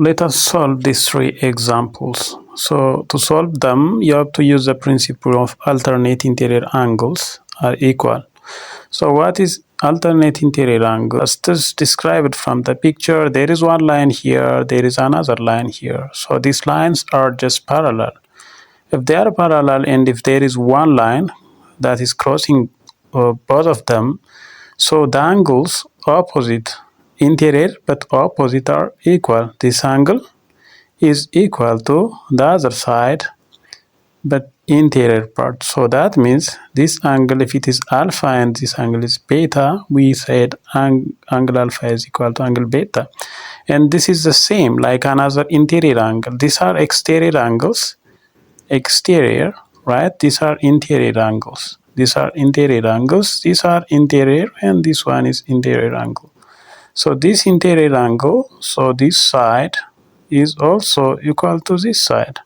let us solve these three examples. So to solve them, you have to use the principle of alternate interior angles are equal. So what is alternate interior angle? As this described from the picture, there is one line here, there is another line here. So these lines are just parallel. If they are parallel and if there is one line that is crossing both of them, so the angles opposite interior but opposite are equal. This angle is equal to the other side but interior part. So that means this angle, if it is alpha and this angle is beta, we said angle alpha is equal to angle beta. And this is the same like another interior angle. These are exterior angles, exterior, right? These are interior angles. These are interior angles, these are interior, and this one is interior angle. So this interior angle, so this side is also equal to this side.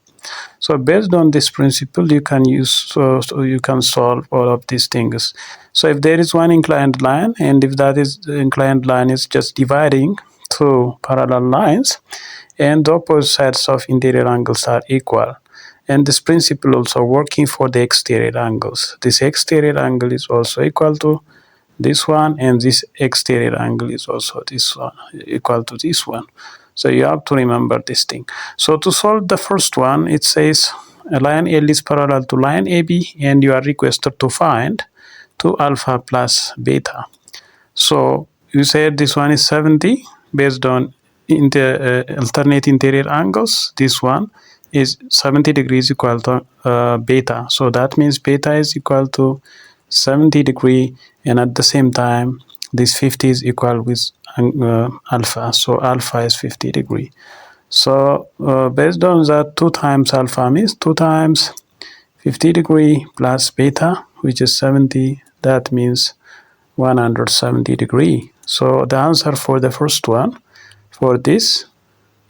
So based on this principle, you can use so you can solve all of these things. So if there is one inclined line, and if that is the inclined line is just dividing two parallel lines, and the opposite sides of interior angles are equal. And this principle also working for the exterior angles. This exterior angle is also equal to this one, and this exterior angle is also this one, equal to this one. So you have to remember this thing. So to solve the first one, it says a line L is parallel to line AB, and you are requested to find 2 alpha plus beta. So you said this one is 70 based on alternate interior angles. This one is 70 degrees equal to beta. So that means beta is equal to 70 degree, and at the same time this 50 is equal with alpha. So alpha is 50 degree. So based on that, 2 times alpha means 2 times 50 degree plus beta, which is 70. That means 170 degree. So the answer for the first one for this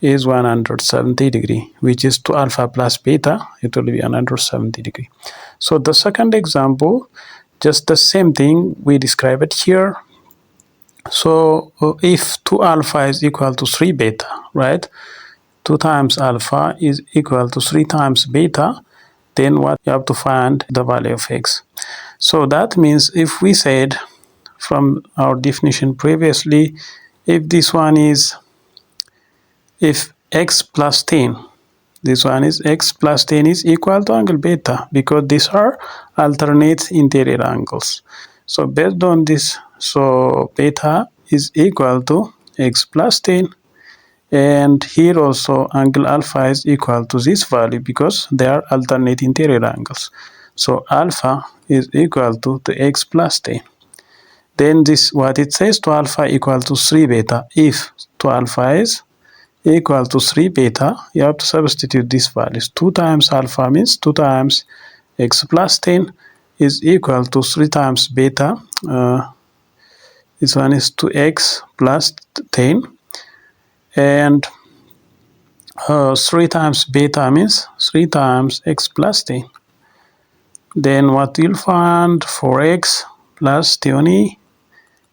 is 170 degree, which is 2 alpha plus beta. It will be 170 degree. So the second example, just the same thing we describe it here. So if 2 alpha is equal to 3 beta, right? 2 times alpha is equal to 3 times beta, then what you have to find the value of x. So that means if we said from our definition previously, if this one is, if x plus 10, this one is x plus 10 is equal to angle beta, because these are alternate interior angles. So based on this, so beta is equal to x plus 10, and here also angle alpha is equal to this value because they are alternate interior angles. So alpha is equal to the x plus 10. Then this, what it says, to alpha equal to 3 beta. If to alpha is equal to 3 beta, you have to substitute these values. 2 times alpha means 2 times x plus 10 is equal to 3 times beta. This one is 2x plus 10, and 3 times beta means 3 times x plus 10. Then what you'll find, 4x plus 20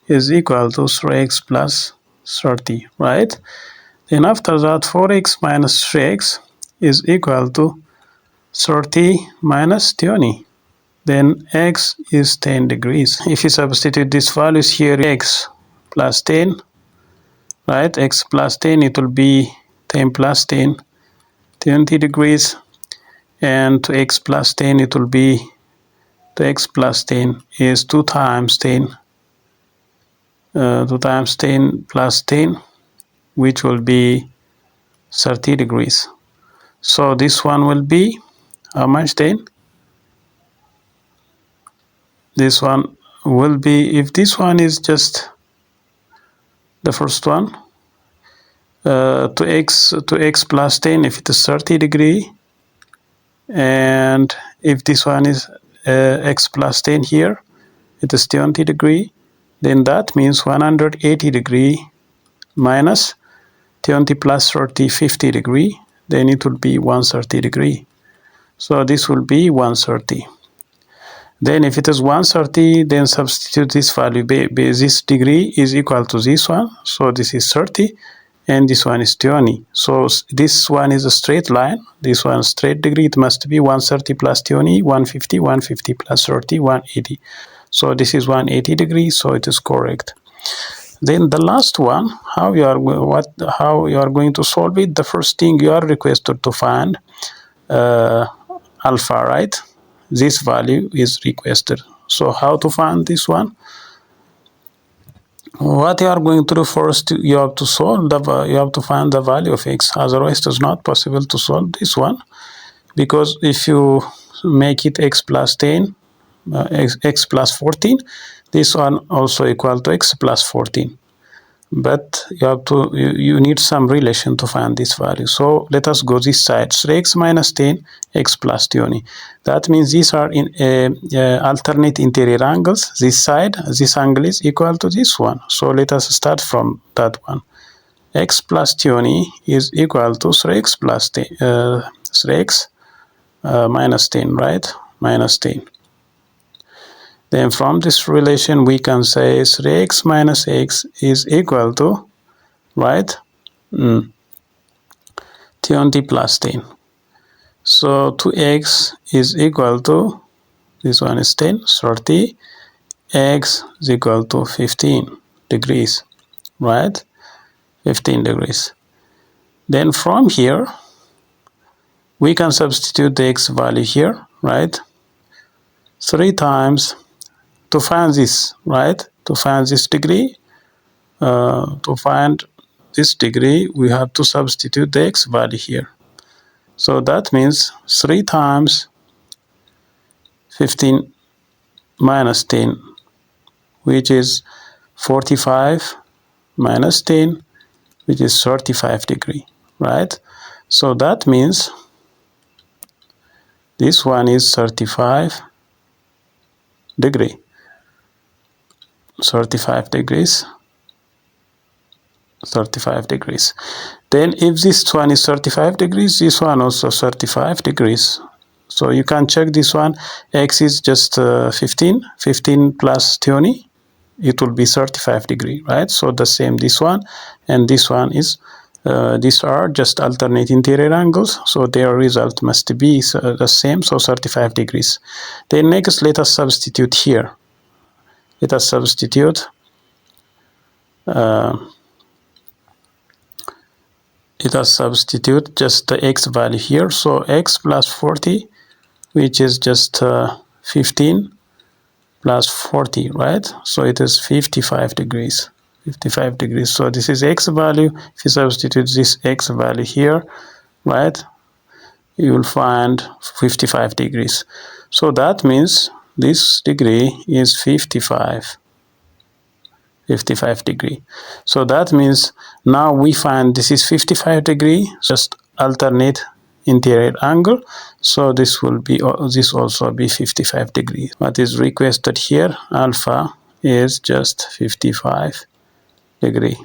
is equal to 3x plus 30, right? Then after that, 4x minus 3x is equal to 30 minus 20. Then x is 10 degrees. If you substitute these values here, x plus 10, right? X plus 10, it will be 10 plus 10, 20 degrees. And to x plus 10, it will be, to x plus 10 is 2 times 10, 2 times 10 plus 10, which will be 30 degrees. So this one will be how much then? This one will be, if this one is just the first one, to x plus 10, if it is 30 degree, and if this one is x plus 10 here, it is 20 degree, then that means 180 degree minus 20 plus 30, 50 degree, then it will be 130 degree. So this will be 130. Then if it is 130, then substitute this value. This degree is equal to this one, so this is 30, and this one is 20. So this one is a straight line, this one straight degree, it must be 130 plus 20, 150, 150 plus 30, 180. So this is 180 degrees, so it is correct. Then the last one, how you are going to solve it. The first thing you are requested to find alpha, right? This value is requested. So how to find this one? What you are going to do first, you have to find the value of x. Otherwise, it is not possible to solve this one, because if you make it x plus 10, x plus 14, this one also equal to x plus 14. But you need some relation to find this value. So let us go this side. So x minus 10, x plus 20. That means these are in alternate interior angles. This side, this angle is equal to this one. So let us start from that one. X plus 20 is equal to 3x plus 10, 3x minus 10, right? Minus 10. Then from this relation, we can say 3x minus x is equal to, right, 20 plus 10. So 2x is equal to, this one is 10, 30, x is equal to 15 degrees, right, 15 degrees. Then from here, we can substitute the x value here, right, 3 times, to find this, right, to find this degree, to find this degree, we have to substitute the x value here. So that means 3 times 15 minus 10, which is 45, minus 10, which is 35 degree, right? So that means this one is 35 degree. 35 degrees. Then if this one is 35 degrees, this one also 35 degrees. So you can check this one. X is just 15 plus 20, it will be 35 degree, right? So the same, this one and this one is these are just alternate interior angles, so their result must be the same, so 35 degrees. Then next, let us substitute here. Let us substitute just the x value here. So x plus 40, which is just 15 plus 40, right? So it is 55 degrees. 55 degrees. So this is x value. If you substitute this x value here, right, you will find 55 degrees. So that means this degree is 55 degree. So that means now we find this is 55 degree, just alternate interior angle. So this will be, this also be 55 degree. What is requested here, alpha is just 55 degree.